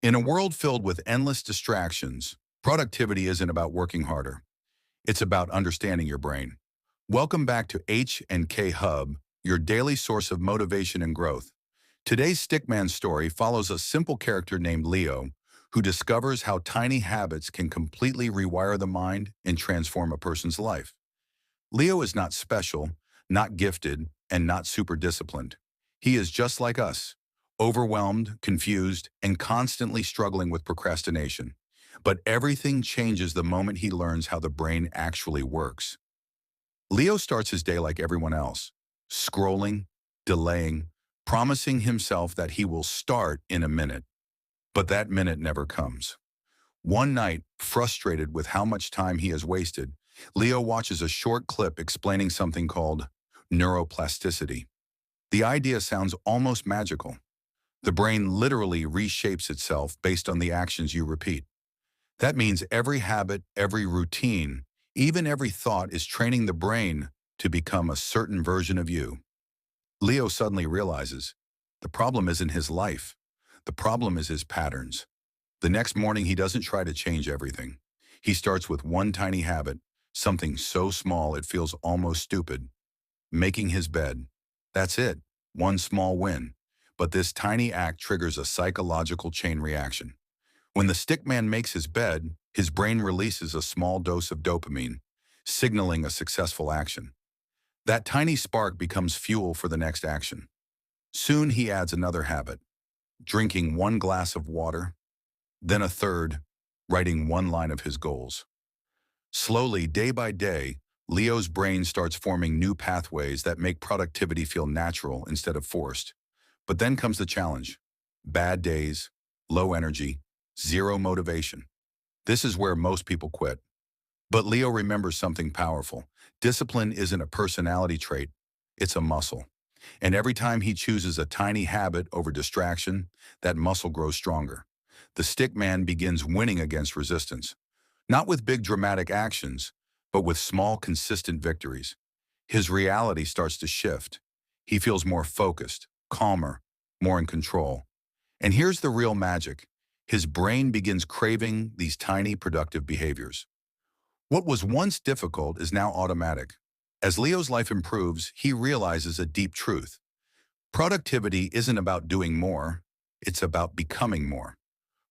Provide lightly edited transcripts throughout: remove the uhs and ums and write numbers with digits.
In a world filled with endless distractions, productivity isn't about working harder. It's about understanding your brain. Welcome back to H&K Hub, your daily source of motivation and growth. Today's Stickman story follows a simple character named Leo, who discovers how tiny habits can completely rewire the mind and transform a person's life. Leo is not special, not gifted, and not super disciplined. He is just like us, overwhelmed, confused, and constantly struggling with procrastination. But everything changes the moment he learns how the brain actually works. Leo starts his day like everyone else, scrolling, delaying, promising himself that he will start in a minute. But that minute never comes. One night, frustrated with how much time he has wasted, Leo watches a short clip explaining something called neuroplasticity. The idea sounds almost magical. The brain literally reshapes itself based on the actions you repeat. That means every habit, every routine, even every thought is training the brain to become a certain version of you. Leo suddenly realizes the problem isn't his life. The problem is his patterns. The next morning, he doesn't try to change everything. He starts with one tiny habit, something so small it feels almost stupid. Making his bed. That's it, one small win. But this tiny act triggers a psychological chain reaction. When the stickman makes his bed, his brain releases a small dose of dopamine, signaling a successful action. That tiny spark becomes fuel for the next action. Soon he adds another habit, drinking one glass of water, then a third, writing one line of his goals. Slowly, day by day, Leo's brain starts forming new pathways that make productivity feel natural instead of forced. But then comes the challenge. Bad days, low energy, zero motivation. This is where most people quit. But Leo remembers something powerful. Discipline isn't a personality trait, it's a muscle. And every time he chooses a tiny habit over distraction, that muscle grows stronger. The stickman begins winning against resistance. Not with big dramatic actions, but with small consistent victories. His reality starts to shift. He feels more focused, calmer, more in control. And here's the real magic. His brain begins craving these tiny productive behaviors. What was once difficult is now automatic. As Leo's life improves, he realizes a deep truth. Productivity isn't about doing more, it's about becoming more.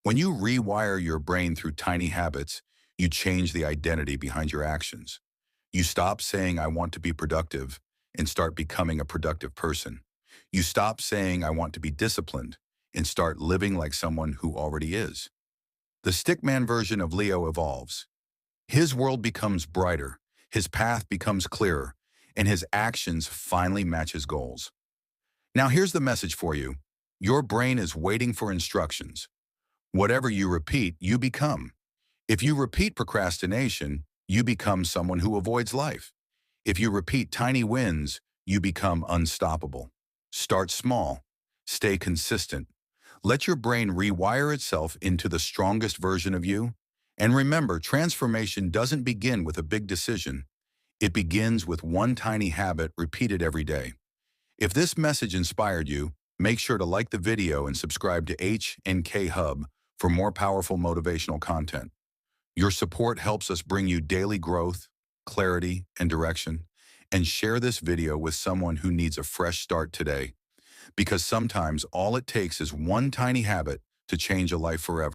When you rewire your brain through tiny habits, you change the identity behind your actions. You stop saying, I want to be productive, and start becoming a productive person. You stop saying, I want to be disciplined, and start living like someone who already is. The stickman version of Leo evolves. His world becomes brighter, his path becomes clearer, and his actions finally match his goals. Now here's the message for you. Your brain is waiting for instructions. Whatever you repeat, you become. If you repeat procrastination, you become someone who avoids life. If you repeat tiny wins, you become unstoppable. Start small. Stay consistent. Let your brain rewire itself into the strongest version of you. And remember, transformation doesn't begin with a big decision. It begins with one tiny habit repeated every day. If this message inspired you, make sure to like the video and subscribe to H&K Hub for more powerful motivational content. Your support helps us bring you daily growth, clarity, and direction. And share this video with someone who needs a fresh start today. Because sometimes all it takes is one tiny habit to change a life forever.